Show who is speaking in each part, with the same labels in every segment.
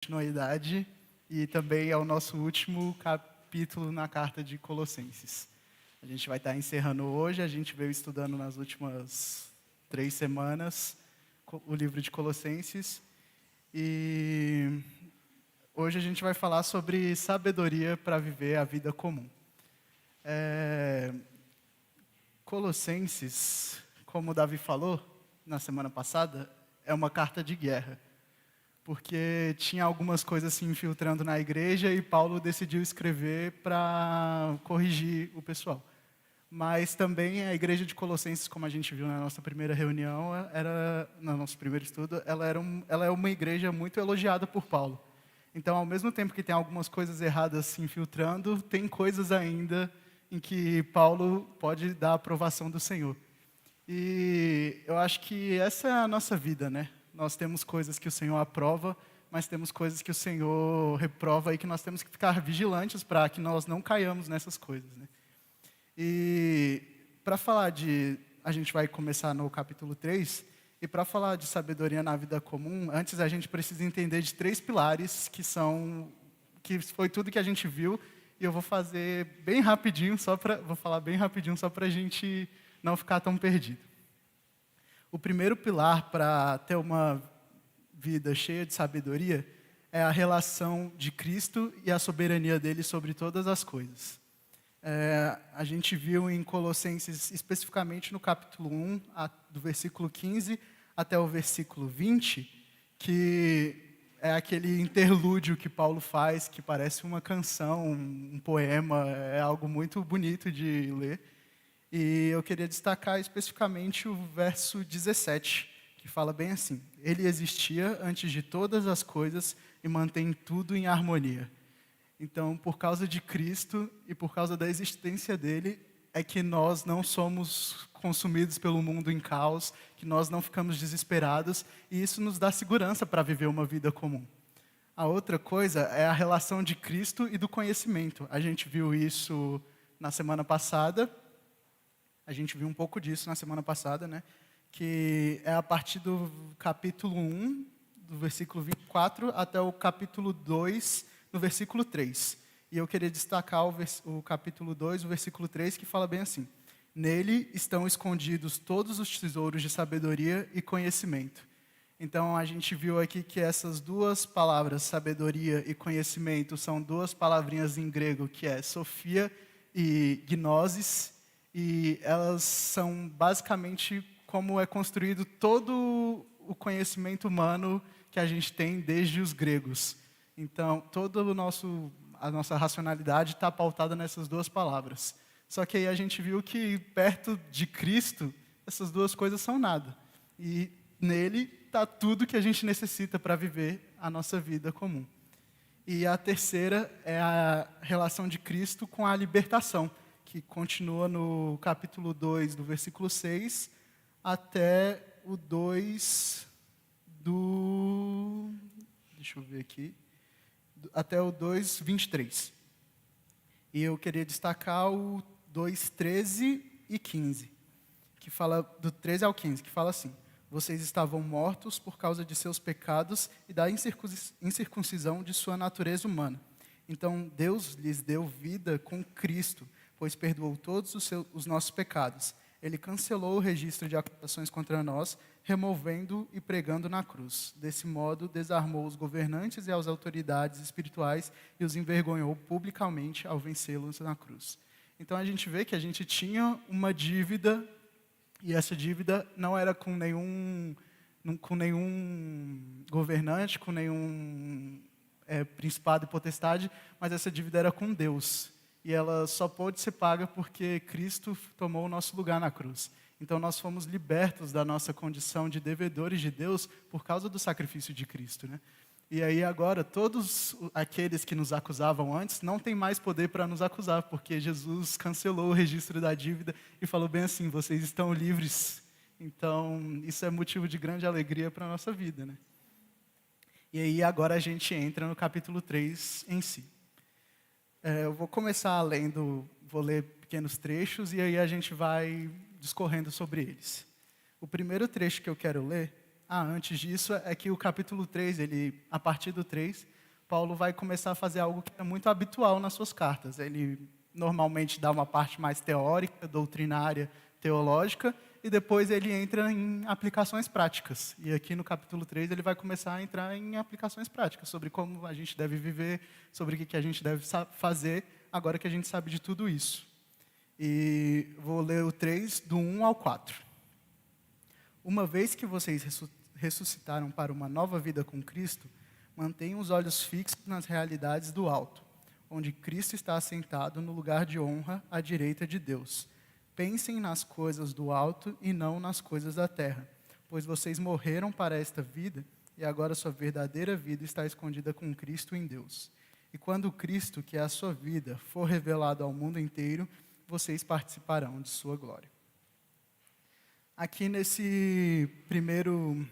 Speaker 1: Continuidade e também é o nosso último capítulo na carta de Colossenses. A gente vai estar encerrando hoje, a gente veio estudando nas últimas 3 semanas o livro de Colossenses e hoje a gente vai falar sobre sabedoria para viver a vida comum. Colossenses, como o Davi falou na semana passada, é uma carta de guerra. Porque tinha algumas coisas se infiltrando na igreja e Paulo decidiu escrever para corrigir o pessoal. Mas também a igreja de Colossenses, como a gente viu na nossa primeira reunião, no nosso primeiro estudo, ela é uma igreja muito elogiada por Paulo. Então, ao mesmo tempo que tem algumas coisas erradas se infiltrando, tem coisas ainda em que Paulo pode dar a aprovação do Senhor. E eu acho que essa é a nossa vida, né? Nós temos coisas que o Senhor aprova, mas temos coisas que o Senhor reprova e que nós temos que ficar vigilantes para que nós não caiamos nessas coisas, né? E para falar a gente vai começar no capítulo 3, e para falar de sabedoria na vida comum, antes a gente precisa entender de 3 pilares que foi tudo que a gente viu, e eu vou fazer bem rapidinho, vou falar bem rapidinho só para a gente não ficar tão perdido. O primeiro pilar para ter uma vida cheia de sabedoria é a relação de Cristo e a soberania dele sobre todas as coisas. A gente viu em Colossenses, especificamente no capítulo 1, do versículo 15 até o versículo 20, que é aquele interlúdio que Paulo faz, que parece uma canção, um poema, é algo muito bonito de ler. E eu queria destacar especificamente o verso 17, que fala bem assim: Ele existia antes de todas as coisas e mantém tudo em harmonia. Então, por causa de Cristo e por causa da existência dele, é que nós não somos consumidos pelo mundo em caos, que nós não ficamos desesperados, e isso nos dá segurança para viver uma vida comum. A outra coisa é a relação de Cristo e do conhecimento. A gente viu isso na semana passada. A gente viu um pouco disso na semana passada, né? Que é a partir do capítulo 1, do versículo 24, até o capítulo 2, no versículo 3. E eu queria destacar o capítulo 2, o versículo 3, que fala bem assim: Nele estão escondidos todos os tesouros de sabedoria e conhecimento. Então, a gente viu aqui que essas duas palavras, sabedoria e conhecimento, são 2 palavrinhas em grego, que é sofia e gnosis. E elas são basicamente como é construído todo o conhecimento humano que a gente tem desde os gregos. Então, a nossa racionalidade está pautada nessas 2 palavras. Só que aí a gente viu que perto de Cristo, essas 2 coisas são nada. E nele está tudo que a gente necessita para viver a nossa vida comum. E a terceira é a relação de Cristo com a libertação, que continua no capítulo 2, do versículo 6, até o 2 do... Deixa eu ver aqui. Até o 2, 23. E eu queria destacar o 2, 13 e 15, que fala do 13 ao 15, que fala assim: Vocês estavam mortos por causa de seus pecados e da incircuncisão de sua natureza humana. Então Deus lhes deu vida com Cristo, pois perdoou todos os nossos pecados. Ele cancelou o registro de acusações contra nós, removendo e pregando na cruz. Desse modo, desarmou os governantes e as autoridades espirituais e os envergonhou publicamente ao vencê-los na cruz. Então a gente vê que a gente tinha uma dívida, e essa dívida não era com nenhum governante, com nenhum principado e potestade, mas essa dívida era com Deus. E ela só pôde ser paga porque Cristo tomou o nosso lugar na cruz. Então nós fomos libertos da nossa condição de devedores de Deus por causa do sacrifício de Cristo, né? E aí agora todos aqueles que nos acusavam antes não têm mais poder para nos acusar, porque Jesus cancelou o registro da dívida e falou bem assim: vocês estão livres. Então isso é motivo de grande alegria para a nossa vida, né? E aí agora a gente entra no capítulo 3 em si. Eu vou começar vou ler pequenos trechos e aí a gente vai discorrendo sobre eles. O primeiro trecho que eu quero ler antes disso, é que o capítulo 3, a partir do 3, Paulo vai começar a fazer algo que é muito habitual nas suas cartas. Ele normalmente dá uma parte mais teórica, doutrinária, teológica, e depois ele entra em aplicações práticas. E aqui no capítulo 3 ele vai começar a entrar em aplicações práticas, sobre como a gente deve viver, sobre o que a gente deve fazer, agora que a gente sabe de tudo isso. E vou ler o 3, do 1 ao 4. Uma vez que vocês ressuscitaram para uma nova vida com Cristo, mantenham os olhos fixos nas realidades do alto, onde Cristo está assentado no lugar de honra à direita de Deus. Pensem nas coisas do alto e não nas coisas da terra, pois vocês morreram para esta vida e agora sua verdadeira vida está escondida com Cristo em Deus. E quando Cristo, que é a sua vida, for revelado ao mundo inteiro, vocês participarão de sua glória. Aqui nesse primeiro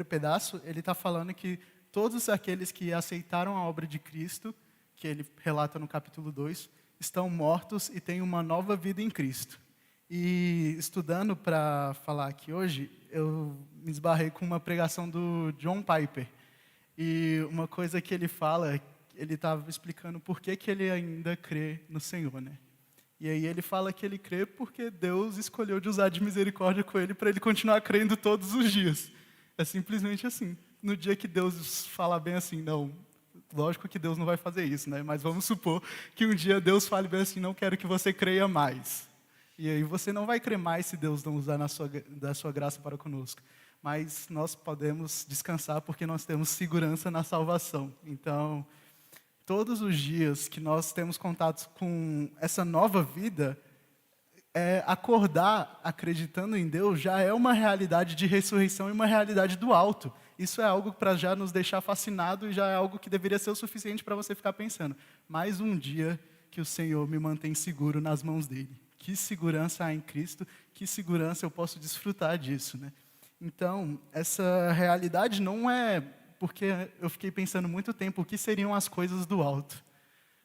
Speaker 1: pedaço, ele está falando que todos aqueles que aceitaram a obra de Cristo, que ele relata no capítulo 2, estão mortos e têm uma nova vida em Cristo. E estudando para falar aqui hoje, eu me esbarrei com uma pregação do John Piper. E uma coisa que ele fala, ele estava explicando por que ele ainda crê no Senhor, né? E aí ele fala que ele crê porque Deus escolheu de usar de misericórdia com ele para ele continuar crendo todos os dias. É simplesmente assim. No dia que Deus falar bem assim, não, lógico que Deus não vai fazer isso, né? Mas vamos supor que um dia Deus fale bem assim, não quero que você creia mais. E aí você não vai crer mais se Deus não usar da sua graça para conosco. Mas nós podemos descansar porque nós temos segurança na salvação. Então, todos os dias que nós temos contato com essa nova vida, acordar acreditando em Deus já é uma realidade de ressurreição e uma realidade do alto. Isso é algo para já nos deixar fascinado e já é algo que deveria ser o suficiente para você ficar pensando. Mais um dia que o Senhor me mantém seguro nas mãos dele. Que segurança há em Cristo, que segurança eu posso desfrutar disso, né? Então, essa realidade não é... Porque eu fiquei pensando muito tempo o que seriam as coisas do alto.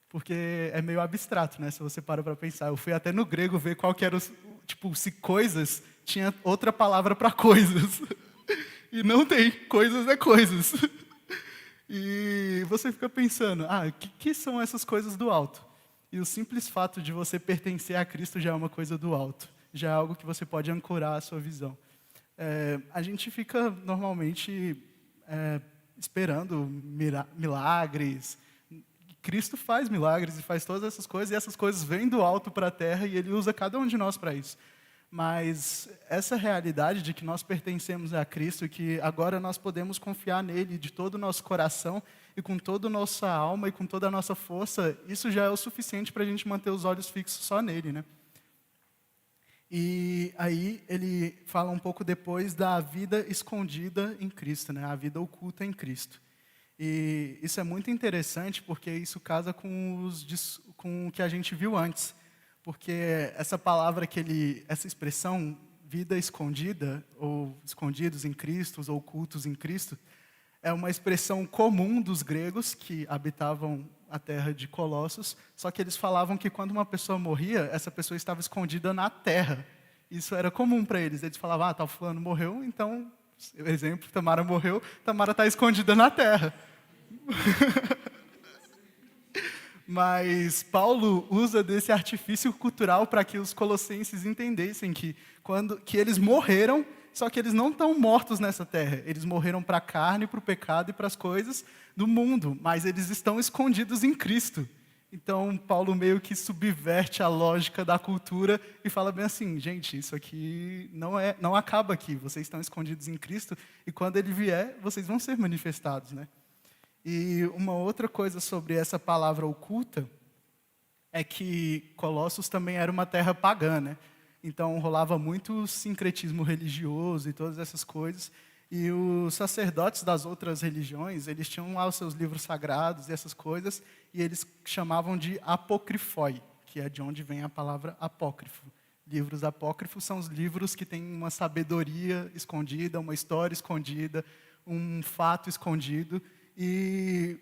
Speaker 1: Porque é meio abstrato, né? Se você para pensar. Eu fui até no grego ver qual que era tipo, se coisas tinha outra palavra para coisas. E não tem. Coisas é coisas. E você fica pensando, o que são essas coisas do alto? E o simples fato de você pertencer a Cristo já é uma coisa do alto. Já é algo que você pode ancorar a sua visão. A gente fica, normalmente, esperando milagres. Cristo faz milagres e faz todas essas coisas, e essas coisas vêm do alto para a terra, e Ele usa cada um de nós para isso. Mas essa realidade de que nós pertencemos a Cristo e que agora nós podemos confiar nele de todo o nosso coração e com toda a nossa alma e com toda a nossa força, isso já é o suficiente para a gente manter os olhos fixos só nele, né? E aí ele fala um pouco depois da vida escondida em Cristo, né? A vida oculta em Cristo. E isso é muito interessante porque isso casa com o que a gente viu antes. Porque essa palavra essa expressão, vida escondida, ou escondidos em Cristo, ou ocultos em Cristo, é uma expressão comum dos gregos que habitavam a terra de Colossos, só que eles falavam que quando uma pessoa morria, essa pessoa estava escondida na terra. Isso era comum para eles. Eles falavam, tal fulano morreu, então, exemplo, Tamara morreu, Tamara está escondida na terra. Mas Paulo usa desse artifício cultural para que os colossenses entendessem que eles morreram, só que eles não estão mortos nessa terra. Eles morreram para a carne, para o pecado e para as coisas do mundo, mas eles estão escondidos em Cristo. Então, Paulo meio que subverte a lógica da cultura e fala bem assim, gente, isso aqui não acaba aqui. Vocês estão escondidos em Cristo e quando Ele vier, vocês vão ser manifestados, né? E uma outra coisa sobre essa palavra oculta é que Colossos também era uma terra pagã, né? Então rolava muito sincretismo religioso e todas essas coisas. E os sacerdotes das outras religiões, eles tinham lá os seus livros sagrados e essas coisas, e eles chamavam de apocrifoi, que é de onde vem a palavra apócrifo. Livros apócrifos são os livros que têm uma sabedoria escondida, uma história escondida, um fato escondido. E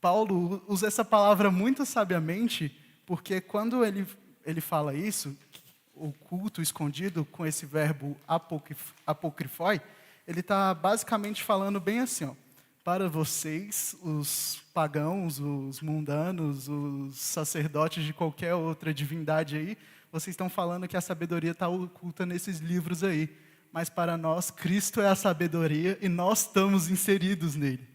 Speaker 1: Paulo usa essa palavra muito sabiamente, porque quando ele fala isso, oculto, escondido, com esse verbo apocrifoi, ele está basicamente falando bem assim, ó, para vocês, os pagãos, os mundanos, os sacerdotes de qualquer outra divindade aí, vocês estão falando que a sabedoria está oculta nesses livros aí. Mas para nós, Cristo é a sabedoria e nós estamos inseridos nele.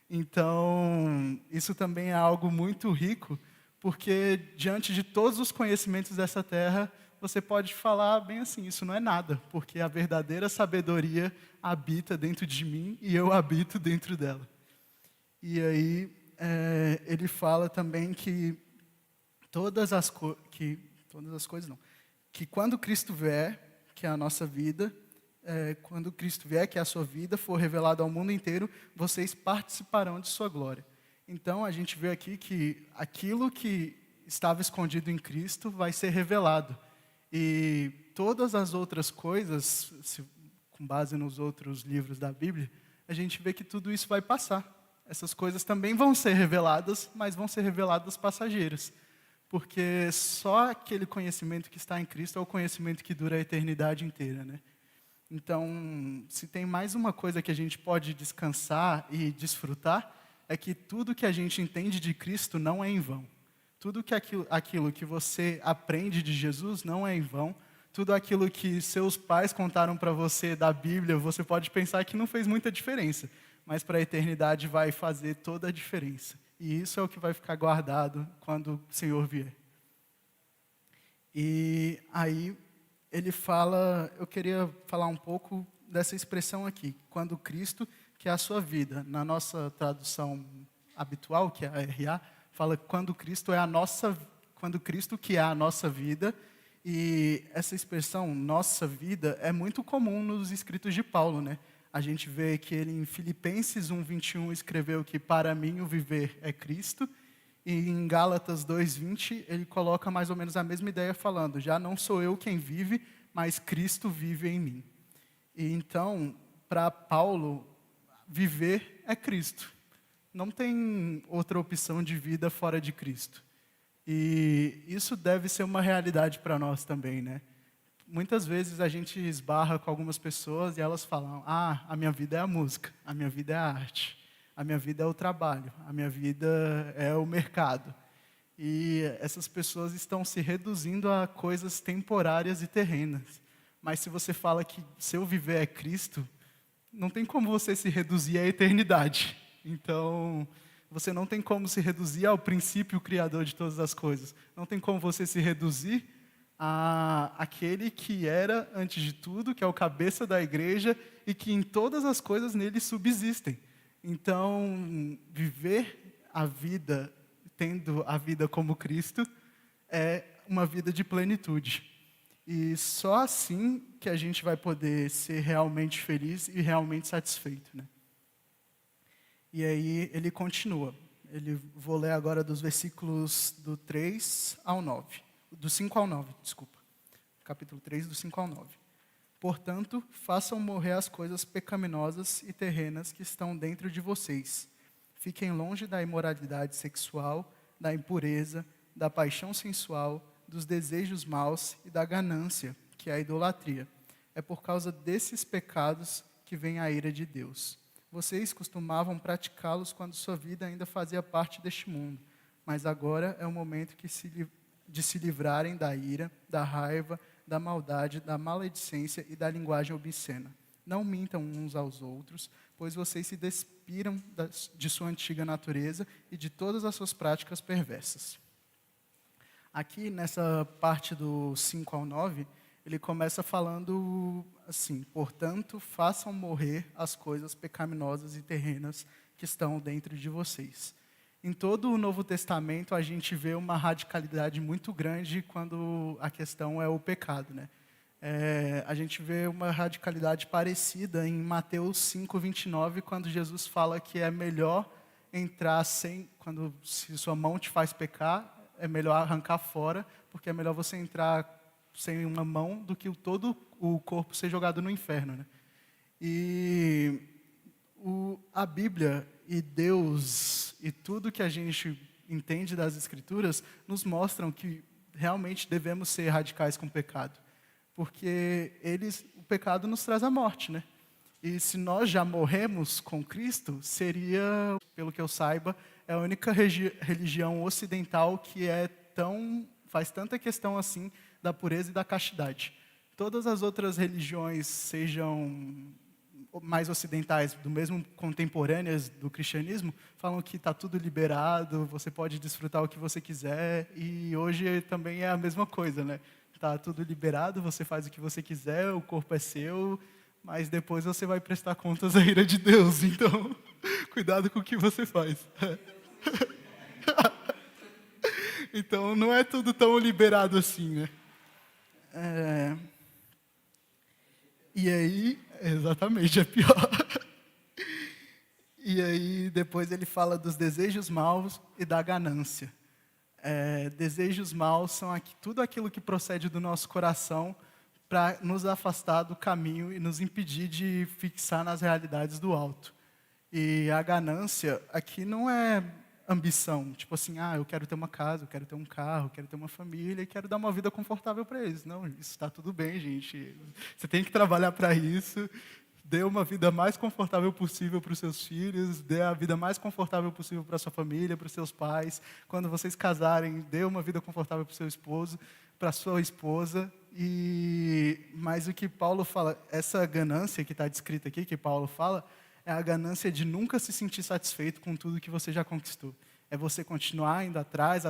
Speaker 1: Então, isso também é algo muito rico, porque diante de todos os conhecimentos dessa terra, você pode falar bem assim, isso não é nada, porque a verdadeira sabedoria habita dentro de mim e eu habito dentro dela. E aí, ele fala também que que quando Cristo vier, que é a nossa vida, quando Cristo vier, que é a sua vida, for revelado ao mundo inteiro, vocês participarão de sua glória. Então, a gente vê aqui que aquilo que estava escondido em Cristo vai ser revelado. E todas as outras coisas, com base nos outros livros da Bíblia, a gente vê que tudo isso vai passar. Essas coisas também vão ser reveladas, mas vão ser reveladas passageiras. Porque só aquele conhecimento que está em Cristo é o conhecimento que dura a eternidade inteira, né? Então, se tem mais uma coisa que a gente pode descansar e desfrutar, é que tudo que a gente entende de Cristo não é em vão. Tudo que aquilo que você aprende de Jesus não é em vão. Tudo aquilo que seus pais contaram para você da Bíblia, você pode pensar que não fez muita diferença, mas para a eternidade vai fazer toda a diferença. E isso é o que vai ficar guardado quando o Senhor vier. E aí ele fala, eu queria falar um pouco dessa expressão aqui, quando Cristo, que é a sua vida, na nossa tradução habitual, que é a RA, fala quando Cristo que é a nossa vida, e essa expressão, nossa vida, é muito comum nos escritos de Paulo, né? A gente vê que ele em Filipenses 1:21 escreveu que para mim o viver é Cristo, e em Gálatas 2:20 ele coloca mais ou menos a mesma ideia falando, já não sou eu quem vive, mas Cristo vive em mim. E então, para Paulo, viver é Cristo. Não tem outra opção de vida fora de Cristo. E isso deve ser uma realidade para nós também, né? Muitas vezes a gente esbarra com algumas pessoas e elas falam, a minha vida é a música, a minha vida é a arte, a minha vida é o trabalho, a minha vida é o mercado. E essas pessoas estão se reduzindo a coisas temporárias e terrenas. Mas se você fala que seu viver é Cristo, não tem como você se reduzir à eternidade. Então, você não tem como se reduzir ao princípio criador de todas as coisas. Não tem como você se reduzir àquele que era, antes de tudo, que é o cabeça da igreja e que em todas as coisas nele subsistem. Então, viver a vida, tendo a vida como Cristo, é uma vida de plenitude. E só assim que a gente vai poder ser realmente feliz e realmente satisfeito, né? E aí ele continua. Vou ler agora dos versículos do 3 ao 9. Do 5 ao 9, desculpa. Capítulo 3, do 5 ao 9. Portanto, façam morrer as coisas pecaminosas e terrenas que estão dentro de vocês. Fiquem longe da imoralidade sexual, da impureza, da paixão sensual, dos desejos maus e da ganância, que é a idolatria. É por causa desses pecados que vem a ira de Deus. Vocês costumavam praticá-los quando sua vida ainda fazia parte deste mundo, mas agora é o momento de se livrarem da ira, da raiva, da maldade, da maledicência e da linguagem obscena. Não mintam uns aos outros, pois vocês se despiram de sua antiga natureza e de todas as suas práticas perversas. Aqui, nessa parte do 5 ao 9, ele começa falando assim, portanto, façam morrer as coisas pecaminosas e terrenas que estão dentro de vocês. Em todo o Novo Testamento, a gente vê uma radicalidade muito grande quando a questão é o pecado, né? A gente vê uma radicalidade parecida em Mateus 5:29, quando Jesus fala que é melhor entrar se sua mão te faz pecar, é melhor arrancar fora, porque é melhor você entrar sem uma mão do que todo o corpo ser jogado no inferno, né? E a Bíblia e Deus e tudo que a gente entende das Escrituras nos mostram que realmente devemos ser radicais com o pecado, porque o pecado nos traz a morte, né? E se nós já morremos com Cristo, seria, pelo que eu saiba, é a única religião ocidental que faz tanta questão assim da pureza e da castidade. Todas as outras religiões, sejam mais ocidentais, do mesmo contemporâneas do cristianismo, falam que está tudo liberado, você pode desfrutar o que você quiser, e hoje também é a mesma coisa, né? Está tudo liberado, você faz o que você quiser, o corpo é seu, mas depois você vai prestar contas à ira de Deus, então cuidado com o que você faz. Então não é tudo tão liberado assim, né? E aí, exatamente, é pior. E aí, depois ele fala dos desejos maus e da ganância. Desejos maus são tudo aquilo que procede do nosso coração para nos afastar do caminho e nos impedir de fixar nas realidades do alto. E a ganância aqui não é ambição, tipo assim, eu quero ter uma casa, eu quero ter um carro, eu quero ter uma família e quero dar uma vida confortável para eles. Não, isso está tudo bem, gente. Você tem que trabalhar para isso. Dê uma vida mais confortável possível para os seus filhos, dê a vida mais confortável possível para a sua família, para os seus pais. Quando vocês casarem, dê uma vida confortável para o seu esposo, para a sua esposa. Mas o que Paulo fala, essa ganância que está descrita aqui, que Paulo fala, é a ganância de nunca se sentir satisfeito com tudo que você já conquistou. É você continuar indo atrás,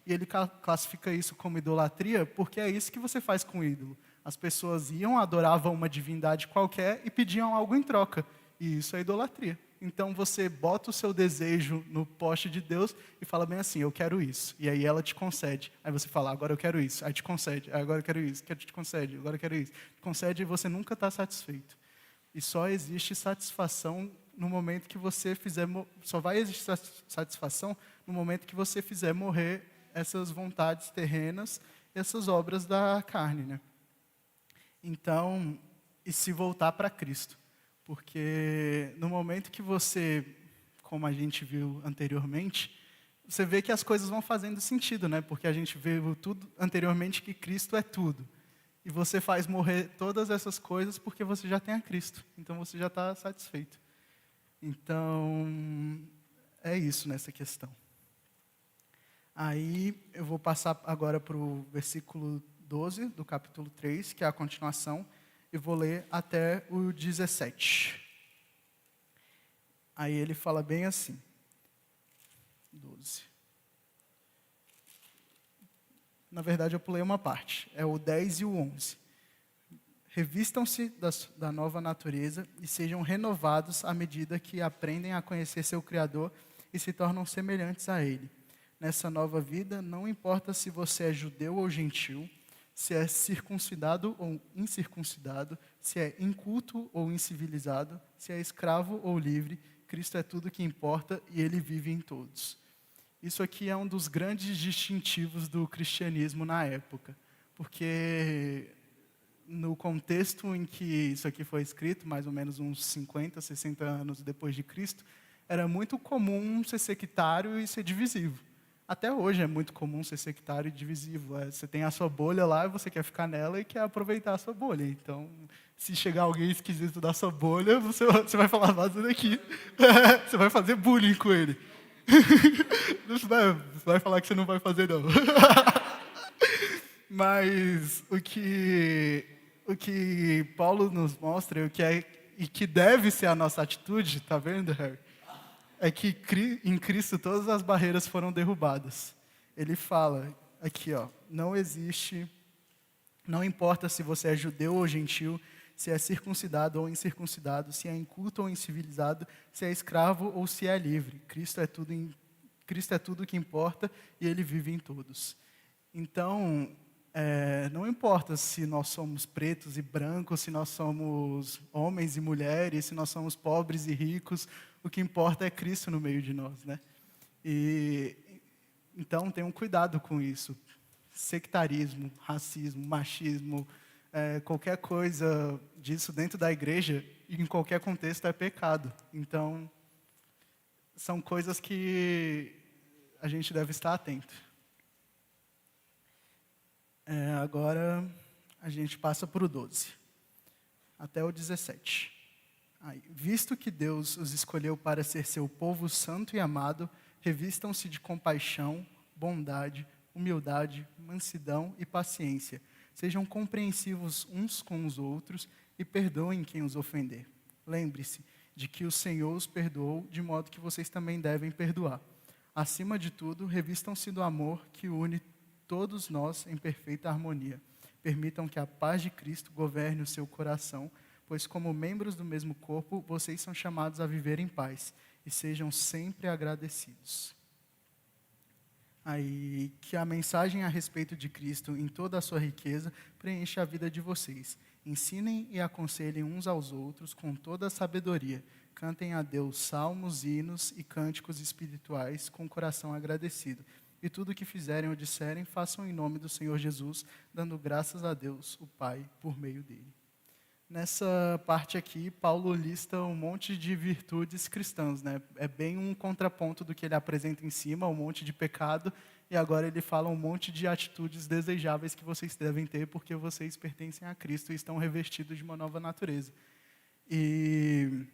Speaker 1: e ele classifica isso como idolatria, porque é isso que você faz com o ídolo. As pessoas adoravam uma divindade qualquer e pediam algo em troca, e isso é idolatria. Então você bota o seu desejo no poste de Deus e fala bem assim, eu quero isso. E aí ela te concede. Aí você fala, agora eu quero isso. Aí te concede. Agora eu quero isso. Te concede. Agora eu quero isso. Te concede e você nunca está satisfeito. E só existe satisfação no momento que você fizer... Só vai existir satisfação no momento que você fizer morrer essas vontades terrenas, essas obras da carne, né? Então, e se voltar para Cristo. Porque no momento que você, como a gente viu anteriormente, você vê que as coisas vão fazendo sentido, né? Porque a gente viu tudo anteriormente que Cristo é tudo. E você faz morrer todas essas coisas porque você já tem a Cristo. Então você já está satisfeito. Então, é isso nessa questão. Aí eu vou passar agora para o versículo 12 do capítulo 3, que é a continuação, e vou ler até o 17. Aí ele fala bem assim. 12. Na verdade, eu pulei uma parte. É o 10 e o 11. Revistam-se da nova natureza e sejam renovados à medida que aprendem a conhecer seu Criador e se tornam semelhantes a Ele. Nessa nova vida, não importa se você é judeu ou gentil, se é circuncidado ou incircuncidado, se é inculto ou incivilizado, se é escravo ou livre, Cristo é tudo que importa e Ele vive em todos. Isso aqui é um dos grandes distintivos do cristianismo na época, porque no contexto em que isso aqui foi escrito, mais ou menos uns 50, 60 anos depois de Cristo, era muito comum ser sectário e ser divisivo. Até hoje é muito comum ser sectário e divisivo. Você tem a sua bolha lá, você quer ficar nela e quer aproveitar a sua bolha. Então, se chegar alguém esquisito da sua bolha, você vai falar, vaza daqui. Você vai fazer bullying com ele. Você vai falar que você não vai fazer, não. Mas o que Paulo nos mostra, e que deve ser a nossa atitude, tá vendo, Harry? É que em Cristo todas as barreiras foram derrubadas. Ele fala aqui, não existe, não importa se você é judeu ou gentil, se é circuncidado ou incircuncidado, se é inculto ou incivilizado, se é escravo ou se é livre. Cristo é tudo que importa e Ele vive em todos. Então, não importa se nós somos pretos e brancos, se nós somos homens e mulheres, se nós somos pobres e ricos, o que importa é Cristo no meio de nós, né? Então, tenham cuidado com isso. Sectarismo, racismo, machismo, qualquer coisa disso dentro da igreja, em qualquer contexto, é pecado. Então, são coisas que a gente deve estar atento. Agora, a gente passa para o 12. até o 17. Aí, visto que Deus os escolheu para ser seu povo santo e amado, revistam-se de compaixão, bondade, humildade, mansidão e paciência. Sejam compreensivos uns com os outros e perdoem quem os ofender. Lembre-se de que o Senhor os perdoou, de modo que vocês também devem perdoar. Acima de tudo, revistam-se do amor que une todos nós em perfeita harmonia. Permitam que a paz de Cristo governe o seu coração, pois como membros do mesmo corpo, vocês são chamados a viver em paz, e sejam sempre agradecidos. Aí, que a mensagem a respeito de Cristo em toda a sua riqueza preencha a vida de vocês. Ensinem e aconselhem uns aos outros com toda a sabedoria. Cantem a Deus salmos, hinos e cânticos espirituais com o coração agradecido. E tudo o que fizerem ou disserem, façam em nome do Senhor Jesus, dando graças a Deus, o Pai, por meio dele. Nessa parte aqui, Paulo lista um monte de virtudes cristãs, né? É bem um contraponto do que ele apresenta em cima, um monte de pecado, e agora ele fala um monte de atitudes desejáveis que vocês devem ter, porque vocês pertencem a Cristo e estão revestidos de uma nova natureza. E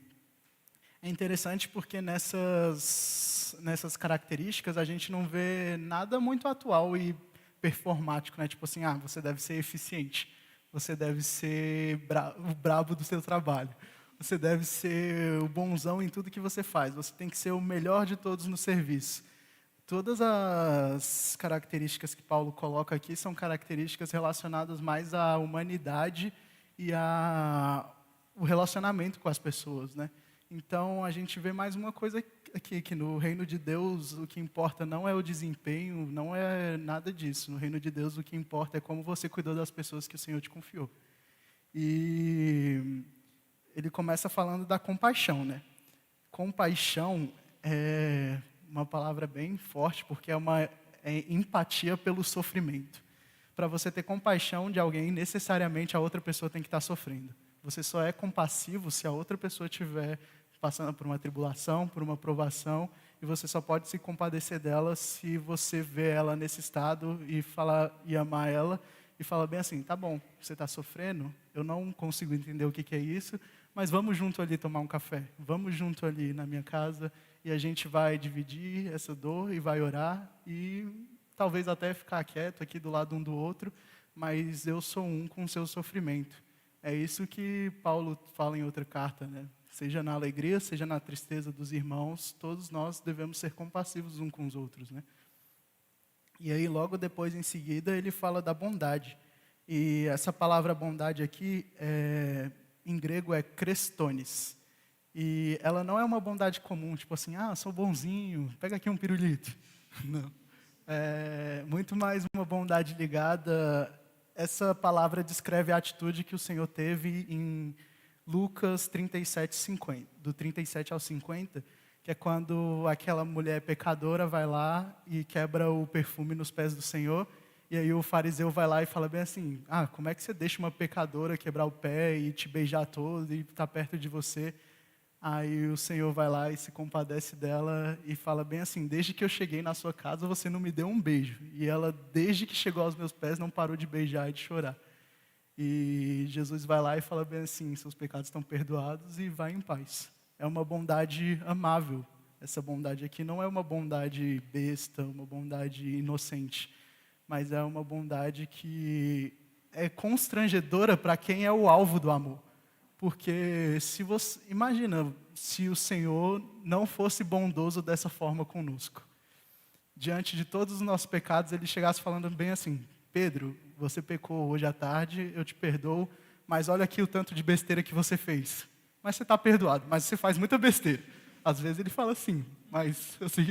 Speaker 1: é interessante porque nessas características a gente não vê nada muito atual e performático, né? Tipo assim, você deve ser eficiente. Você deve ser o brabo do seu trabalho. Você deve ser o bonzão em tudo que você faz. Você tem que ser o melhor de todos no serviço. Todas as características que Paulo coloca aqui são características relacionadas mais à humanidade e ao relacionamento com as pessoas, né? Então, a gente vê mais uma coisa aqui, que no reino de Deus o que importa não é o desempenho, não é nada disso. No reino de Deus o que importa é como você cuidou das pessoas que o Senhor te confiou. E ele começa falando da compaixão, né? Compaixão é uma palavra bem forte, porque é empatia pelo sofrimento. Para você ter compaixão de alguém, necessariamente a outra pessoa tem que estar sofrendo. Você só é compassivo se a outra pessoa estiver passando por uma tribulação, por uma provação, e você só pode se compadecer dela se você vê ela nesse estado e amar ela, e falar bem assim, tá bom, você está sofrendo, eu não consigo entender o que é isso, mas vamos junto ali tomar um café, vamos junto ali na minha casa, e a gente vai dividir essa dor e vai orar, e talvez até ficar quieto aqui do lado um do outro, mas eu sou um com o seu sofrimento. É isso que Paulo fala em outra carta, né? Seja na alegria, seja na tristeza dos irmãos, todos nós devemos ser compassivos uns com os outros, né? E aí, logo depois, em seguida, ele fala da bondade. E essa palavra bondade aqui, em grego, é krestones. E ela não é uma bondade comum, tipo assim, sou bonzinho, pega aqui um pirulito. Não. É muito mais uma bondade ligada. Essa palavra descreve a atitude que o Senhor teve em Lucas 37, 50, do 37 ao 50, que é quando aquela mulher pecadora vai lá e quebra o perfume nos pés do Senhor, e aí o fariseu vai lá e fala bem assim, como é que você deixa uma pecadora quebrar o pé e te beijar todo e estar perto de você? Aí o Senhor vai lá e se compadece dela e fala bem assim, desde que eu cheguei na sua casa, você não me deu um beijo. E ela, desde que chegou aos meus pés, não parou de beijar e de chorar. E Jesus vai lá e fala bem assim, seus pecados estão perdoados e vai em paz. É uma bondade amável. Essa bondade aqui não é uma bondade besta, uma bondade inocente, mas é uma bondade que é constrangedora para quem é o alvo do amor. Porque imagina se o Senhor não fosse bondoso dessa forma conosco. Diante de todos os nossos pecados, ele chegasse falando bem assim, Pedro, você pecou hoje à tarde, eu te perdoo, mas olha aqui o tanto de besteira que você fez. Mas você está perdoado, mas você faz muita besteira. Às vezes ele fala assim, mas assim,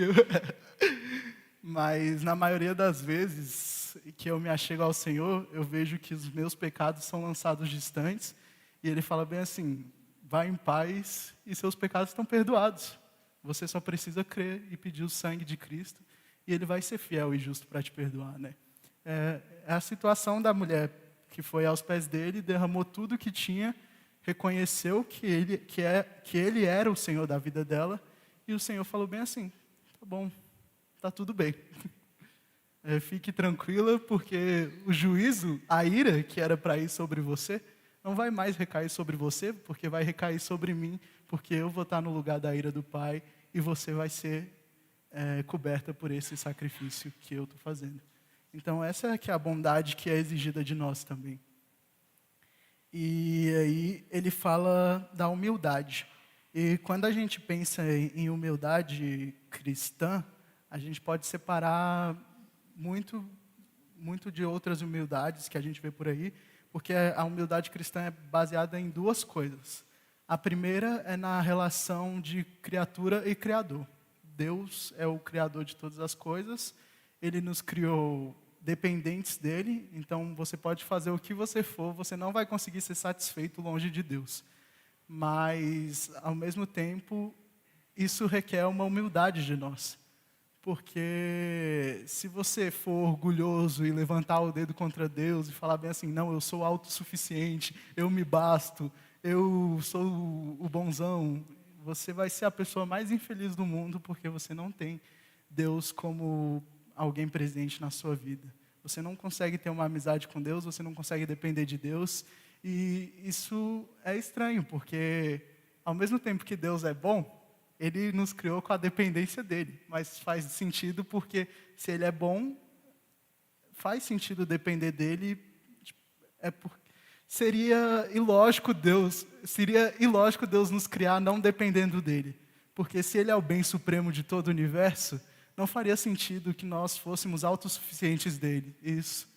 Speaker 1: mas na maioria das vezes que eu me achego ao Senhor, eu vejo que os meus pecados são lançados distantes, e ele fala bem assim, vá em paz e seus pecados estão perdoados. Você só precisa crer e pedir o sangue de Cristo, e ele vai ser fiel e justo para te perdoar, né? É a situação da mulher que foi aos pés dele, derramou tudo o que tinha, reconheceu que ele era o Senhor da vida dela, e o Senhor falou bem assim, tá bom, tá tudo bem. Fique tranquila, porque o juízo, a ira que era para ir sobre você, não vai mais recair sobre você, porque vai recair sobre mim, porque eu vou estar no lugar da ira do Pai e você vai ser coberta por esse sacrifício que eu estou fazendo. Então, essa é que é a bondade que é exigida de nós também. E aí ele fala da humildade. E quando a gente pensa em humildade cristã, a gente pode separar muito, muito de outras humildades que a gente vê por aí, porque a humildade cristã é baseada em duas coisas. A primeira é na relação de criatura e criador. Deus é o criador de todas as coisas, ele nos criou dependentes dele, então você pode fazer o que você for, você não vai conseguir ser satisfeito longe de Deus. Mas, ao mesmo tempo, isso requer uma humildade de nós. Porque se você for orgulhoso e levantar o dedo contra Deus e falar bem assim, não, eu sou autossuficiente, eu me basto, eu sou o bonzão, você vai ser a pessoa mais infeliz do mundo porque você não tem Deus como alguém presente na sua vida. Você não consegue ter uma amizade com Deus, você não consegue depender de Deus. E isso é estranho, porque ao mesmo tempo que Deus é bom, Ele nos criou com a dependência dEle. Mas faz sentido porque se Ele é bom, faz sentido depender dEle. Seria ilógico Deus nos criar não dependendo dEle. Porque se Ele é o bem supremo de todo o universo, não faria sentido que nós fôssemos autossuficientes dEle. Isso.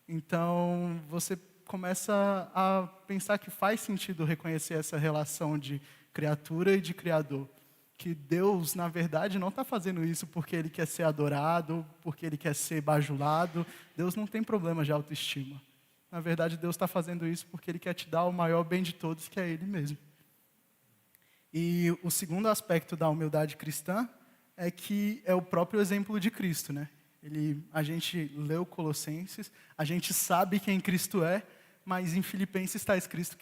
Speaker 1: Então, você começa a pensar que faz sentido reconhecer essa relação de criatura e de criador. Que Deus, na verdade, não está fazendo isso porque Ele quer ser adorado, porque Ele quer ser bajulado. Deus não tem problema de autoestima. Na verdade, Deus está fazendo isso porque Ele quer te dar o maior bem de todos, que é Ele mesmo. E o segundo aspecto da humildade cristã é que é o próprio exemplo de Cristo, né? A gente leu Colossenses, a gente sabe quem Cristo é, mas em Filipenses está escrito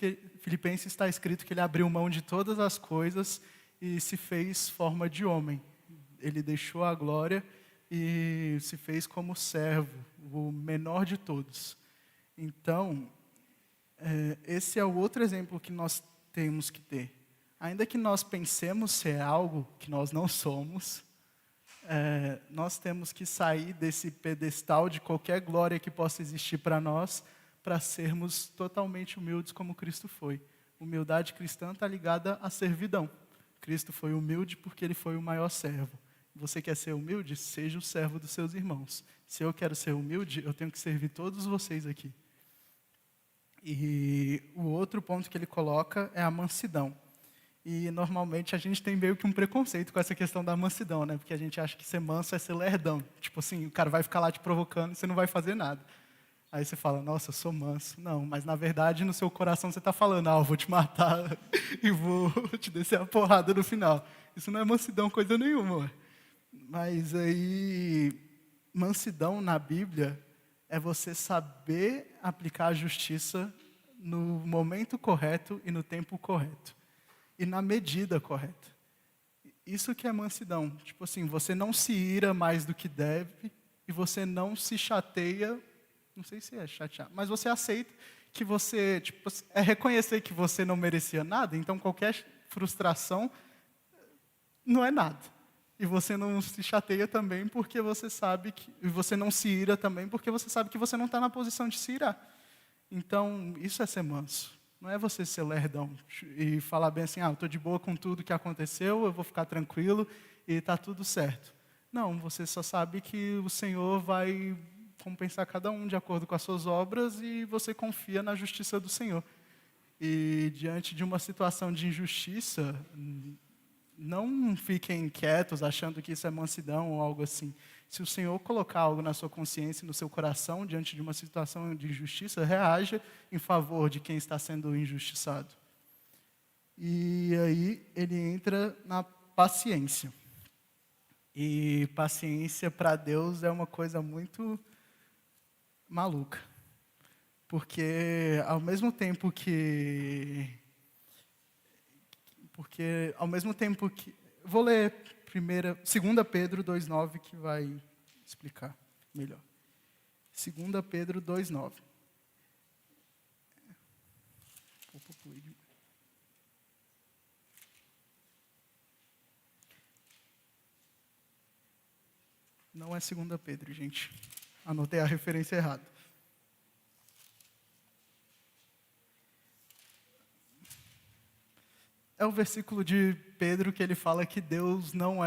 Speaker 1: que Ele abriu mão de todas as coisas e se fez forma de homem. Ele deixou a glória e se fez como servo, o menor de todos. Então, esse é o outro exemplo que nós temos que ter. Ainda que nós pensemos ser algo que nós não somos, nós temos que sair desse pedestal de qualquer glória que possa existir para nós, para sermos totalmente humildes como Cristo foi. Humildade cristã está ligada à servidão. Cristo foi humilde porque Ele foi o maior servo. Você quer ser humilde? Seja o servo dos seus irmãos. Se eu quero ser humilde, eu tenho que servir todos vocês aqui. E o outro ponto que ele coloca é a mansidão. E normalmente a gente tem meio que um preconceito com essa questão da mansidão, né? Porque a gente acha que ser manso é ser lerdão. Tipo assim, o cara vai ficar lá te provocando e você não vai fazer nada. Aí você fala, nossa, eu sou manso. Não, mas na verdade no seu coração você está falando, eu vou te matar e vou te descer a porrada no final. Isso não é mansidão coisa nenhuma. Ué. Mas aí, mansidão na Bíblia é você saber aplicar a justiça no momento correto e no tempo correto. E na medida correta. Isso que é mansidão. Tipo assim, você não se ira mais do que deve e você não se chateia, não sei se é chatear, mas você aceita que você, é reconhecer que você não merecia nada, então qualquer frustração não é nada. E você não se chateia também porque você sabe que, e você não se ira também porque você sabe que você não está na posição de se irar. Então, isso é ser manso. Não é você ser lerdão e falar bem assim, eu estou de boa com tudo que aconteceu, eu vou ficar tranquilo e está tudo certo. Não, você só sabe que o Senhor vai compensar cada um de acordo com as suas obras e você confia na justiça do Senhor. E diante de uma situação de injustiça, não fiquem quietos achando que isso é mansidão ou algo assim. Se o Senhor colocar algo na sua consciência e no seu coração diante de uma situação de injustiça, reaja em favor de quem está sendo injustiçado. E aí ele entra na paciência. E paciência para Deus é uma coisa muito maluca. Porque ao mesmo tempo que vou ler 2 Pedro 2,9 que vai explicar melhor. 2 Pedro 2,9. Não é 2 Pedro, gente. Anotei a referência errada. É o versículo de Pedro que ele fala que Deus não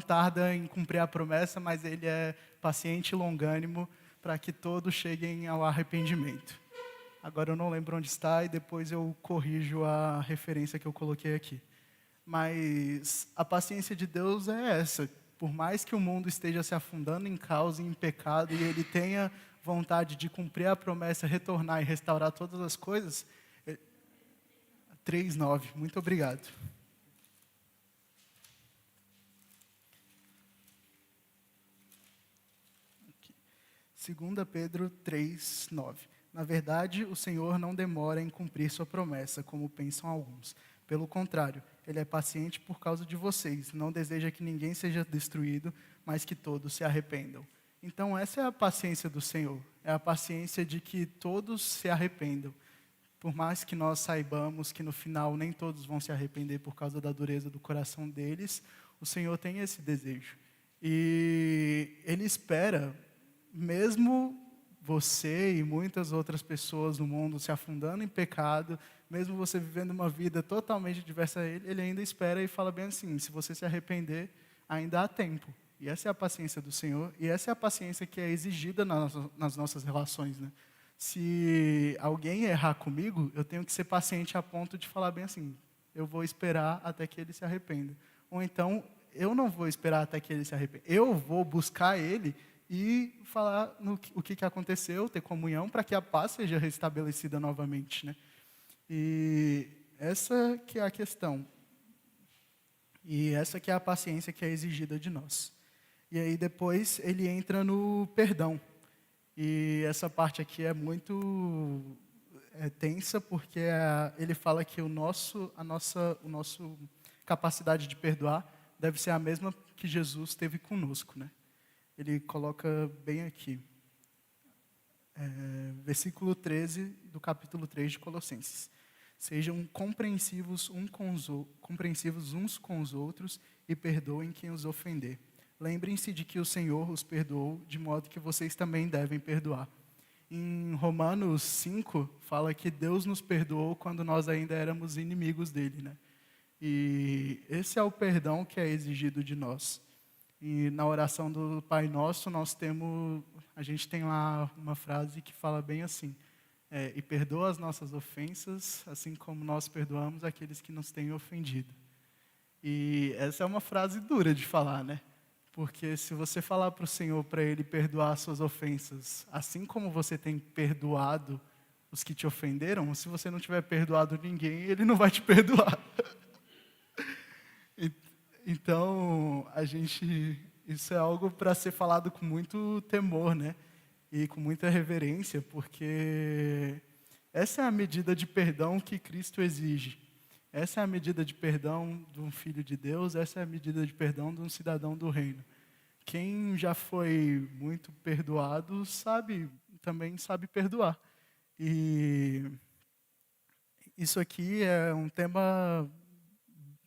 Speaker 1: tarda em cumprir a promessa, mas ele é paciente e longânimo para que todos cheguem ao arrependimento. Agora eu não lembro onde está e depois eu corrijo a referência que eu coloquei aqui. Mas a paciência de Deus é essa. Por mais que o mundo esteja se afundando em caos e em pecado e ele tenha vontade de cumprir a promessa, retornar e restaurar todas as coisas, 3:9, muito obrigado. Aqui. 2 Pedro 3:9. Na verdade, o Senhor não demora em cumprir sua promessa, como pensam alguns. Pelo contrário, Ele é paciente por causa de vocês. Não deseja que ninguém seja destruído, mas que todos se arrependam. Então, essa é a paciência do Senhor. É a paciência de que todos se arrependam. Por mais que nós saibamos que no final nem todos vão se arrepender por causa da dureza do coração deles, o Senhor tem esse desejo. E Ele espera, mesmo você e muitas outras pessoas no mundo se afundando em pecado, mesmo você vivendo uma vida totalmente diversa a Ele, Ele ainda espera e fala bem assim, se você se arrepender, ainda há tempo. E essa é a paciência do Senhor, e essa é a paciência que é exigida nas nossas relações, né? Se alguém errar comigo, eu tenho que ser paciente a ponto de falar bem assim, eu vou esperar até que ele se arrependa. Ou então, eu não vou esperar até que ele se arrependa. Eu vou buscar ele e falar o que aconteceu, ter comunhão, para que a paz seja restabelecida novamente, né? E essa que é a questão. E essa que é a paciência que é exigida de nós. E aí depois ele entra no perdão. E essa parte aqui é muito tensa, porque ele fala que a nossa capacidade de perdoar deve ser a mesma que Jesus teve conosco, né? Ele coloca bem aqui, versículo 13 do capítulo 3 de Colossenses. Sejam compreensivos uns com os outros e perdoem quem os ofender. Lembrem-se de que o Senhor os perdoou, de modo que vocês também devem perdoar. Em Romanos 5, fala que Deus nos perdoou quando nós ainda éramos inimigos dele, né? E esse é o perdão que é exigido de nós. E na oração do Pai Nosso, a gente tem lá uma frase que fala bem assim, e perdoa as nossas ofensas, assim como nós perdoamos aqueles que nos têm ofendido. E essa é uma frase dura de falar, né? Porque se você falar para o Senhor, para Ele perdoar as suas ofensas, assim como você tem perdoado os que te ofenderam, se você não tiver perdoado ninguém, Ele não vai te perdoar. Então, isso é algo para ser falado com muito temor, né? E com muita reverência, porque essa é a medida de perdão que Cristo exige. Essa é a medida de perdão de um filho de Deus, essa é a medida de perdão de um cidadão do reino. Quem já foi muito perdoado também sabe perdoar. E isso aqui é um tema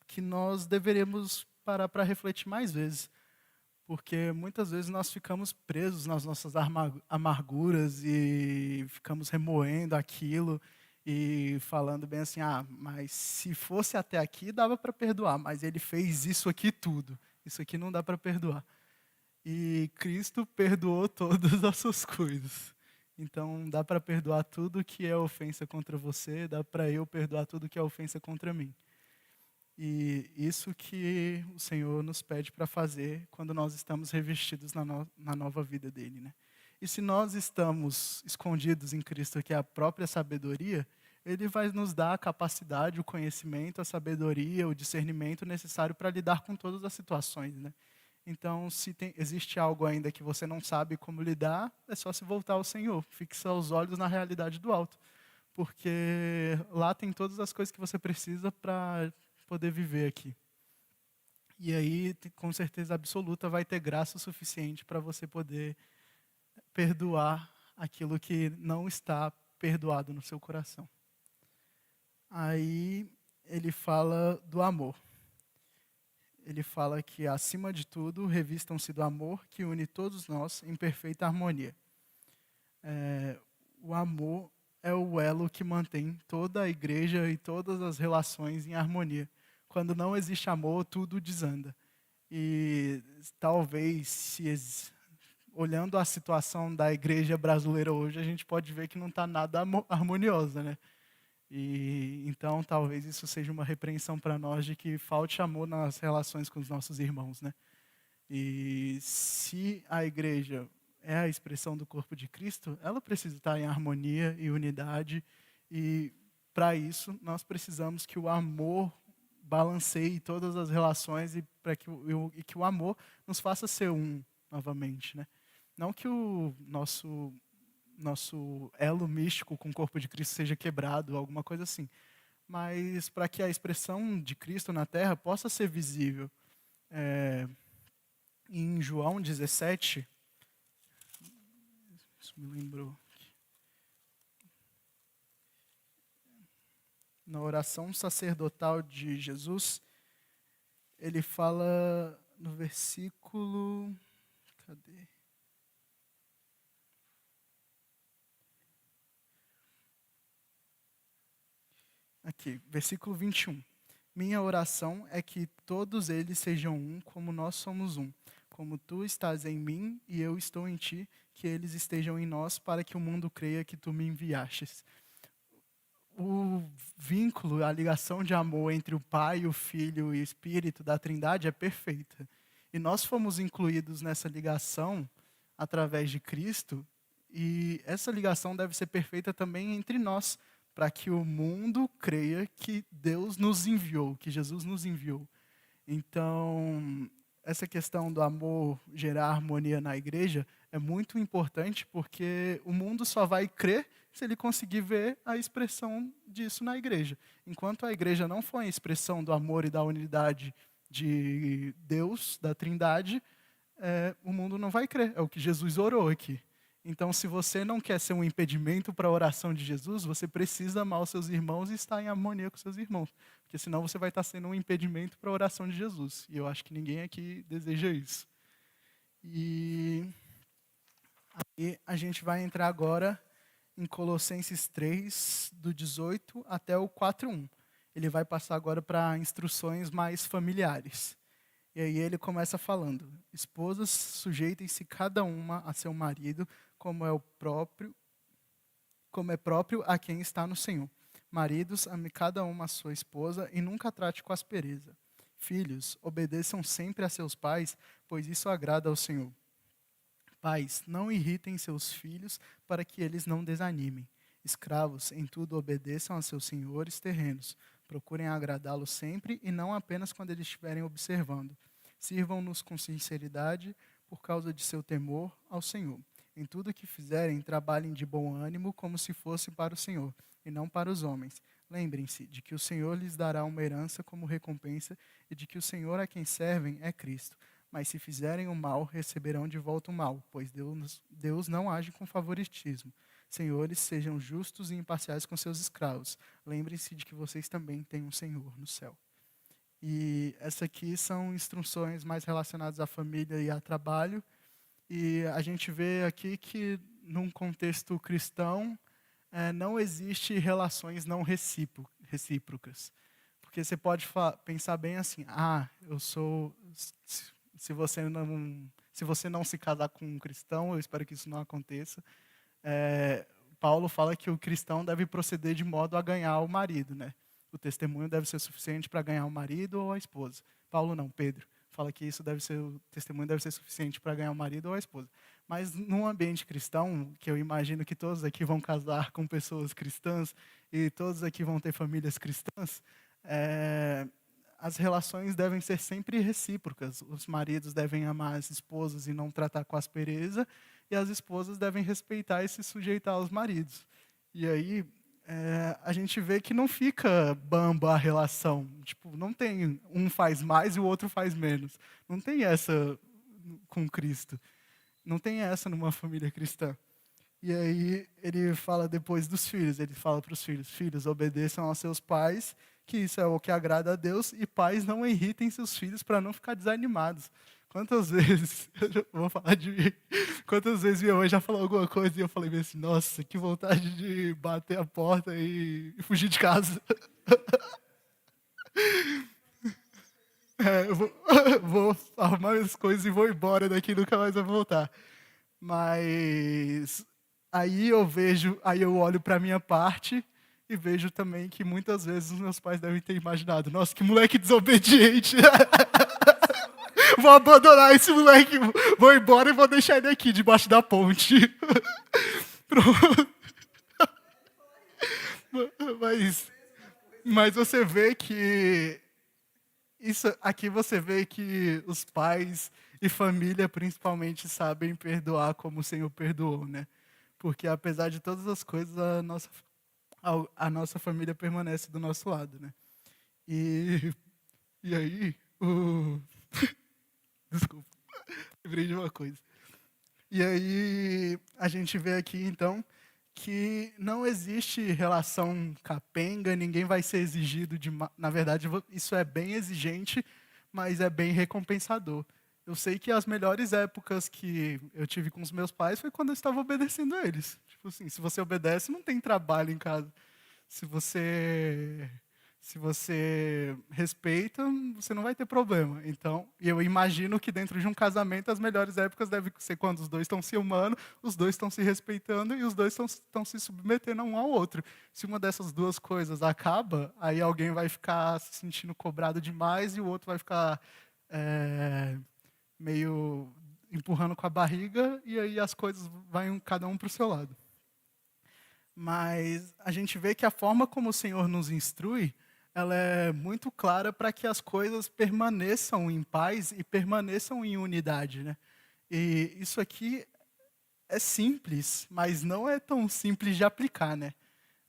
Speaker 1: que nós deveríamos parar para refletir mais vezes. Porque muitas vezes nós ficamos presos nas nossas amarguras e ficamos remoendo aquilo e falando bem assim, mas se fosse até aqui dava para perdoar, mas ele fez isso aqui tudo. Isso aqui não dá para perdoar. E Cristo perdoou todas as suas coisas. Então dá para perdoar tudo que é ofensa contra você, dá para eu perdoar tudo que é ofensa contra mim. E isso que o Senhor nos pede para fazer quando nós estamos revestidos na nova vida dele, né? E se nós estamos escondidos em Cristo, que é a própria sabedoria, Ele vai nos dar a capacidade, o conhecimento, a sabedoria, o discernimento necessário para lidar com todas as situações, né? Então, se existe algo ainda que você não sabe como lidar, é só se voltar ao Senhor, fixar os olhos na realidade do alto, porque lá tem todas as coisas que você precisa para poder viver aqui. E aí, com certeza absoluta, vai ter graça o suficiente para você poder perdoar aquilo que não está perdoado no seu coração. Aí ele fala do amor. Ele fala que, acima de tudo, revistam-se do amor que une todos nós em perfeita harmonia. O amor é o elo que mantém toda a igreja e todas as relações em harmonia. Quando não existe amor, tudo desanda. E talvez, olhando a situação da igreja brasileira hoje, a gente pode ver que não está nada harmoniosa, né? E então talvez isso seja uma repreensão para nós de que falte amor nas relações com os nossos irmãos, né? E se a igreja é a expressão do corpo de Cristo, ela precisa estar em harmonia e unidade, e para isso nós precisamos que o amor balanceie todas as relações e para que que o amor nos faça ser um novamente, né? Não que o nosso elo místico com o corpo de Cristo seja quebrado, alguma coisa assim, mas para que a expressão de Cristo na Terra possa ser visível. Em João 17, isso me lembrou, na oração sacerdotal de Jesus, ele fala no versículo, cadê? Aqui, versículo 21. Minha oração é que todos eles sejam um, como nós somos um. Como tu estás em mim e eu estou em ti, que eles estejam em nós, para que o mundo creia que tu me enviastes. O vínculo, a ligação de amor entre o Pai, o Filho e o Espírito da Trindade é perfeita. E nós fomos incluídos nessa ligação através de Cristo, e essa ligação deve ser perfeita também entre nós, para que o mundo creia que Deus nos enviou, que Jesus nos enviou. Então, essa questão do amor gerar harmonia na igreja é muito importante, porque o mundo só vai crer se ele conseguir ver a expressão disso na igreja. Enquanto a igreja não for a expressão do amor e da unidade de Deus, da Trindade, o mundo não vai crer. É o que Jesus orou aqui. Então, se você não quer ser um impedimento para a oração de Jesus, você precisa amar os seus irmãos e estar em harmonia com os seus irmãos. Porque senão você vai estar sendo um impedimento para a oração de Jesus. E eu acho que ninguém aqui deseja isso. E aí a gente vai entrar agora em Colossenses 3, do 18 até o 4:1. Ele vai passar agora para instruções mais familiares. E aí ele começa falando: esposas, sujeitem-se cada uma a seu marido, como é próprio a quem está no Senhor. Maridos, ame cada uma a sua esposa e nunca trate com aspereza. Filhos, obedeçam sempre a seus pais, pois isso agrada ao Senhor. Pais, não irritem seus filhos para que eles não desanimem. Escravos, em tudo obedeçam a seus senhores terrenos. Procurem agradá-los sempre e não apenas quando eles estiverem observando. Sirvam-nos com sinceridade por causa de seu temor ao Senhor. Em tudo que fizerem, trabalhem de bom ânimo como se fosse para o Senhor e não para os homens. Lembrem-se de que o Senhor lhes dará uma herança como recompensa e de que o Senhor a quem servem é Cristo. Mas se fizerem o mal, receberão de volta o mal, pois Deus não age com favoritismo. Senhores, sejam justos e imparciais com seus escravos. Lembrem-se de que vocês também têm um Senhor no céu. E essa aqui são instruções mais relacionadas à família e ao trabalho. E a gente vê aqui que, num contexto cristão, não existe relações não recíprocas. Porque você pode pensar bem assim: se você não se casar com um cristão, eu espero que isso não aconteça. Paulo fala que o cristão deve proceder de modo a ganhar o marido, né? O testemunho deve ser suficiente para ganhar o marido ou a esposa. Paulo não, Pedro fala que o testemunho deve ser suficiente para ganhar o marido ou a esposa. Mas num ambiente cristão, que eu imagino que todos aqui vão casar com pessoas cristãs e todos aqui vão ter famílias cristãs, as relações devem ser sempre recíprocas. Os maridos devem amar as esposas e não tratar com aspereza, e as esposas devem respeitar e se sujeitar aos maridos. E aí a gente vê que não fica bamba a relação. Tipo, não tem um faz mais e o outro faz menos. Não tem essa com Cristo. Não tem essa numa família cristã. E aí ele fala depois dos filhos, ele fala para os filhos, filhos, obedeçam aos seus pais, que isso é o que agrada a Deus, e pais não irritem seus filhos para não ficar desanimados. Quantas vezes, eu vou falar de mim, quantas vezes minha mãe já falou alguma coisa e eu falei assim, nossa, que vontade de bater a porta e fugir de casa. É, eu vou, vou arrumar as coisas e vou embora daqui, nunca mais vou voltar. Mas aí eu olho para minha parte e vejo também que muitas vezes os meus pais devem ter imaginado, nossa, que moleque desobediente. Vou abandonar esse moleque, vou embora e vou deixar ele aqui debaixo da ponte. Pronto. Mas, mas você vê que isso aqui você vê que os pais e família principalmente sabem perdoar como o Senhor perdoou, né? Porque apesar de todas as coisas, a nossa família permanece do nosso lado, né? E, e aí, desculpa, lembrei de uma coisa. E aí a gente vê aqui então que não existe relação capenga, ninguém vai ser exigido de, na verdade, isso é bem exigente, mas é bem recompensador. Eu sei que as melhores épocas que eu tive com os meus pais foi quando eu estava obedecendo a eles. Tipo assim, se você obedece, não tem trabalho em casa. Se você se você respeita, você não vai ter problema. Então, eu imagino que dentro de um casamento as melhores épocas devem ser quando os dois estão se amando, os dois estão se respeitando e os dois estão se submetendo um ao outro. Se uma dessas duas coisas acaba, aí alguém vai ficar se sentindo cobrado demais e o outro vai ficar meio empurrando com a barriga e aí as coisas vão cada um para o seu lado. Mas a gente vê que a forma como o Senhor nos instrui, ela é muito clara para que as coisas permaneçam em paz e permaneçam em unidade, né? E isso aqui é simples, mas não é tão simples de aplicar, né?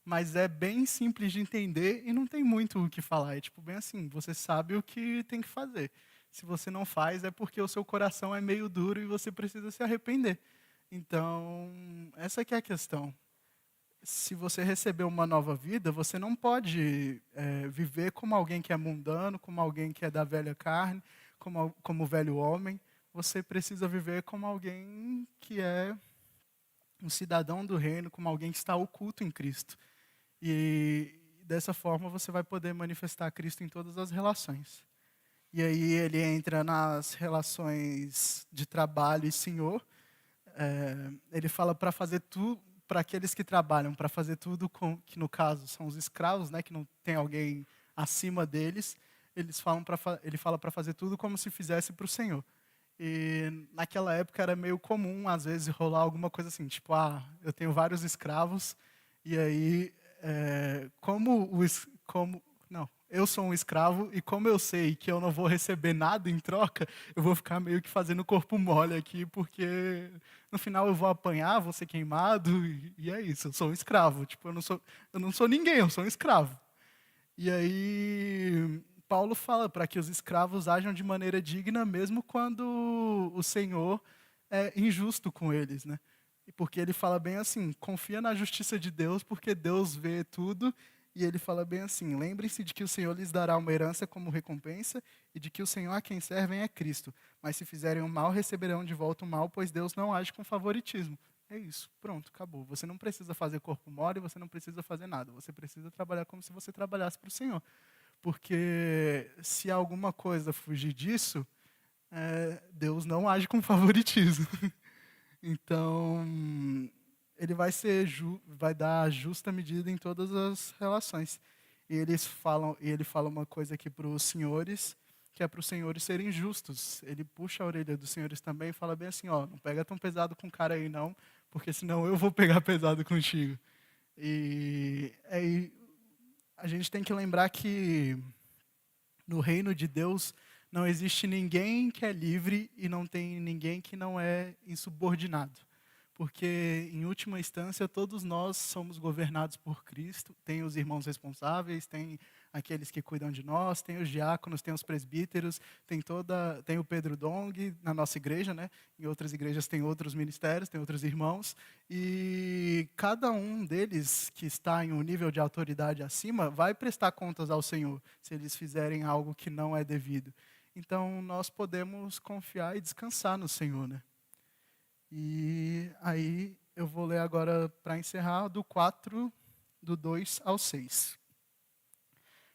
Speaker 1: Mas é bem simples de entender e não tem muito o que falar. É tipo bem assim, você sabe o que tem que fazer. Se você não faz, é porque o seu coração é meio duro e você precisa se arrepender. Então, essa que é a questão. Se você receber uma nova vida, você não pode viver como alguém que é mundano, como alguém que é da velha carne, como o velho homem. Você precisa viver como alguém que é um cidadão do reino, como alguém que está oculto em Cristo. E dessa forma você vai poder manifestar Cristo em todas as relações. E aí ele entra nas relações de trabalho e senhor. Ele fala para fazer tudo para aqueles que trabalham, para fazer tudo que no caso são os escravos, né, que não tem alguém acima deles. Ele fala para fazer tudo como se fizesse para o Senhor. E naquela época era meio comum às vezes rolar alguma coisa assim, tipo, eu tenho vários escravos e aí não, eu sou um escravo e como eu sei que eu não vou receber nada em troca, eu vou ficar meio que fazendo corpo mole aqui, porque no final eu vou apanhar, vou ser queimado e é isso, eu sou um escravo. Tipo, eu não sou ninguém, eu sou um escravo. E aí Paulo fala para que os escravos ajam de maneira digna mesmo quando o Senhor é injusto com eles, né? E porque ele fala bem assim, confia na justiça de Deus, porque Deus vê tudo. E ele fala bem assim, lembrem-se de que o Senhor lhes dará uma herança como recompensa e de que o Senhor a quem servem é Cristo. Mas se fizerem o mal, receberão de volta o mal, pois Deus não age com favoritismo. É isso, pronto, acabou. Você não precisa fazer corpo mole, você não precisa fazer nada. Você precisa trabalhar como se você trabalhasse para o Senhor. Porque se alguma coisa fugir disso, Deus não age com favoritismo. Então, ele vai dar a justa medida em todas as relações. E ele fala uma coisa aqui para os senhores, que é para os senhores serem justos. Ele puxa a orelha dos senhores também e fala bem assim, ó, não pega tão pesado com o cara aí não, porque senão eu vou pegar pesado contigo. E aí a gente tem que lembrar que no reino de Deus não existe ninguém que é livre e não tem ninguém que não é insubordinado. Porque, em última instância, todos nós somos governados por Cristo. Tem os irmãos responsáveis, tem aqueles que cuidam de nós, tem os diáconos, tem os presbíteros, tem o Pedro Dong na nossa igreja, né? Em outras igrejas tem outros ministérios, tem outros irmãos, e cada um deles que está em um nível de autoridade acima vai prestar contas ao Senhor, se eles fizerem algo que não é devido. Então, nós podemos confiar e descansar no Senhor, né? E aí, eu vou ler agora, para encerrar, do 4, do 2 ao 6.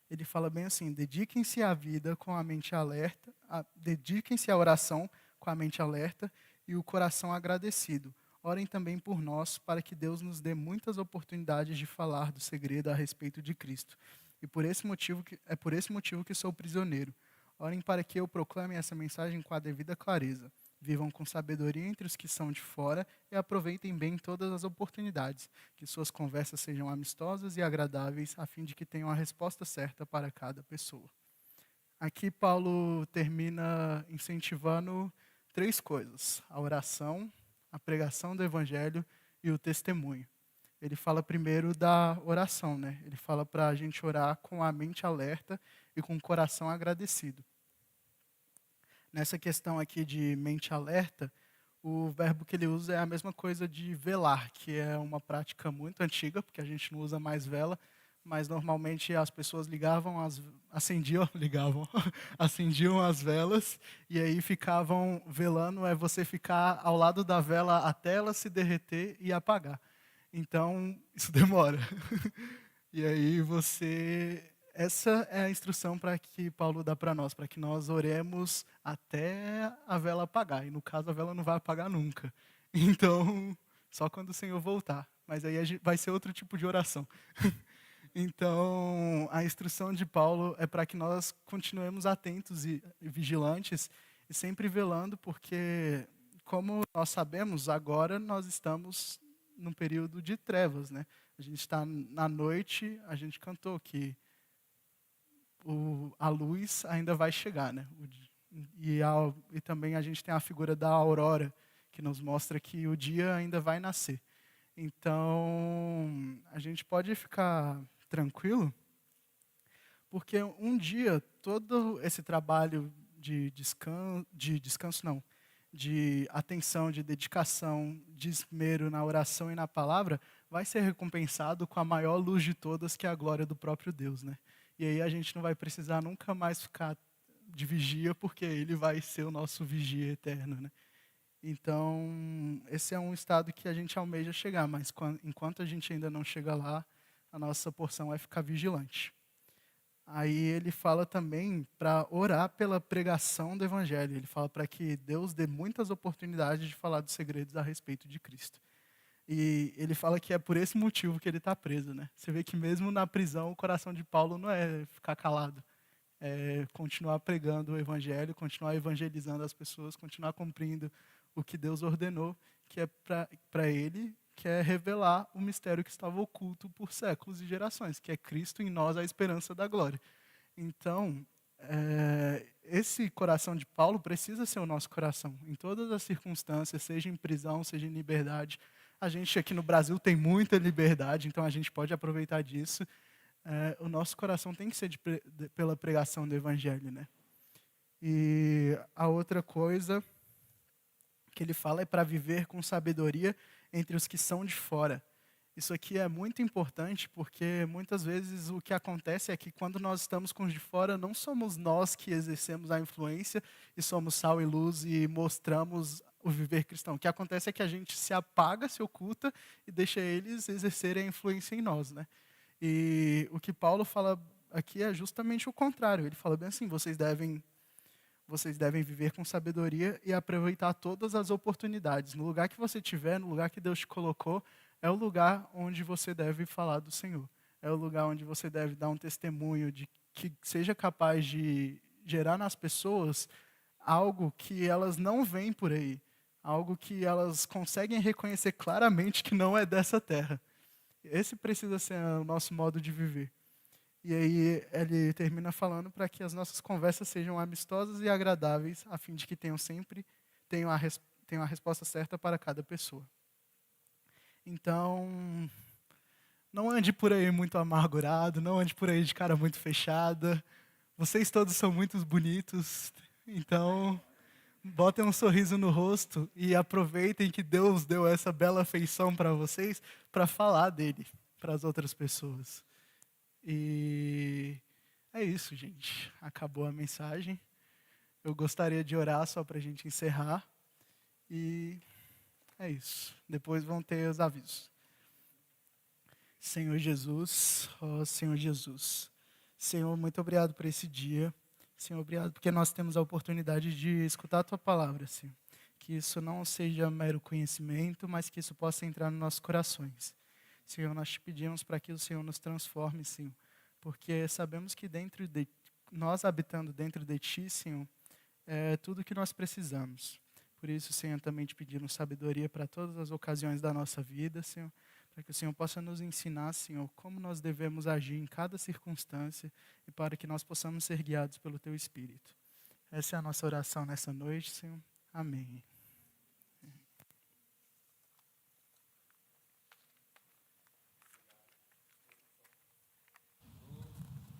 Speaker 1: Ele fala bem assim: dediquem-se à vida com a mente alerta, dediquem-se à oração com a mente alerta e o coração agradecido. Orem também por nós, para que Deus nos dê muitas oportunidades de falar do segredo a respeito de Cristo. E por esse motivo por esse motivo que sou prisioneiro. Orem para que eu proclame essa mensagem com a devida clareza. Vivam com sabedoria entre os que são de fora e aproveitem bem todas as oportunidades. Que suas conversas sejam amistosas e agradáveis, a fim de que tenham a resposta certa para cada pessoa. Aqui Paulo termina incentivando 3 coisas: a oração, a pregação do evangelho e o testemunho. Ele fala primeiro da oração, né? Ele fala para a gente orar com a mente alerta e com o coração agradecido. Nessa questão aqui de mente alerta, o verbo que ele usa é a mesma coisa de velar, que é uma prática muito antiga, porque a gente não usa mais vela, mas normalmente as pessoas acendiam as velas e aí ficavam velando, é você ficar ao lado da vela até ela se derreter e apagar. Então, isso demora. E aí essa é a instrução para que Paulo dá para nós, para que nós oremos até a vela apagar. E no caso, a vela não vai apagar nunca. Então, só quando o Senhor voltar. Mas aí vai ser outro tipo de oração. Então, a instrução de Paulo é para que nós continuemos atentos e vigilantes e sempre velando, porque, como nós sabemos, agora nós estamos num período de trevas, né? A gente está na noite, a gente cantou que a luz ainda vai chegar, né? E também a gente tem a figura da aurora, que nos mostra que o dia ainda vai nascer. Então, a gente pode ficar tranquilo, porque um dia todo esse trabalho de descanso não, de atenção, de dedicação, de esmero na oração e na palavra, vai ser recompensado com a maior luz de todas, que é a glória do próprio Deus, né? E aí a gente não vai precisar nunca mais ficar de vigia, porque Ele vai ser o nosso vigia eterno, né? Então, esse é um estado que a gente almeja chegar, mas enquanto a gente ainda não chega lá, a nossa porção é ficar vigilante. Aí ele fala também para orar pela pregação do Evangelho. Ele fala para que Deus dê muitas oportunidades de falar dos segredos a respeito de Cristo. E ele fala que é por esse motivo que ele está preso, né? Você vê que mesmo na prisão, o coração de Paulo não é ficar calado. É continuar pregando o Evangelho, continuar evangelizando as pessoas, continuar cumprindo o que Deus ordenou, que é para ele, que é revelar o mistério que estava oculto por séculos e gerações, que é Cristo em nós, a esperança da glória. Então, esse coração de Paulo precisa ser o nosso coração, em todas as circunstâncias, seja em prisão, seja em liberdade. A gente aqui no Brasil tem muita liberdade, então a gente pode aproveitar disso. O nosso coração tem que ser pela pregação do Evangelho, né? E a outra coisa que ele fala é para viver com sabedoria entre os que são de fora. Isso aqui é muito importante, porque muitas vezes o que acontece é que quando nós estamos com os de fora, não somos nós que exercemos a influência e somos sal e luz e mostramos o viver cristão. O que acontece é que a gente se apaga, se oculta e deixa eles exercerem a influência em nós, né? E o que Paulo fala aqui é justamente o contrário. Ele fala bem assim: vocês devem viver com sabedoria e aproveitar todas as oportunidades. No lugar que você estiver, no lugar que Deus te colocou, é o lugar onde você deve falar do Senhor. É o lugar onde você deve dar um testemunho de que seja capaz de gerar nas pessoas algo que elas não veem por aí, algo que elas conseguem reconhecer claramente que não é dessa terra. Esse precisa ser o nosso modo de viver. E aí ele termina falando para que as nossas conversas sejam amistosas e agradáveis, a fim de que tenham a resposta certa para cada pessoa. Então, Não ande por aí muito amargurado, não ande por aí de cara muito fechada. Vocês todos são muito bonitos, então botem um sorriso no rosto e aproveitem que Deus deu essa bela feição para vocês para falar dele para as outras pessoas. E é isso, gente. Acabou a mensagem. Eu gostaria de orar só para a gente encerrar. E é isso. Depois vão ter os avisos. Senhor Jesus, ó Senhor Jesus. Senhor, muito obrigado por esse dia. Senhor, obrigado porque nós temos a oportunidade de escutar a Tua palavra, Senhor. Que isso não seja mero conhecimento, mas que isso possa entrar nos nossos corações. Senhor, nós te pedimos para que o Senhor nos transforme, Senhor. Porque sabemos que nós habitando dentro de Ti, Senhor, é tudo que nós precisamos. Por isso, Senhor, também te pedimos sabedoria para todas as ocasiões da nossa vida, Senhor. Para que o Senhor possa nos ensinar, Senhor, como nós devemos agir em cada circunstância e para que nós possamos ser guiados pelo Teu Espírito. Essa é a nossa oração nessa noite, Senhor. Amém.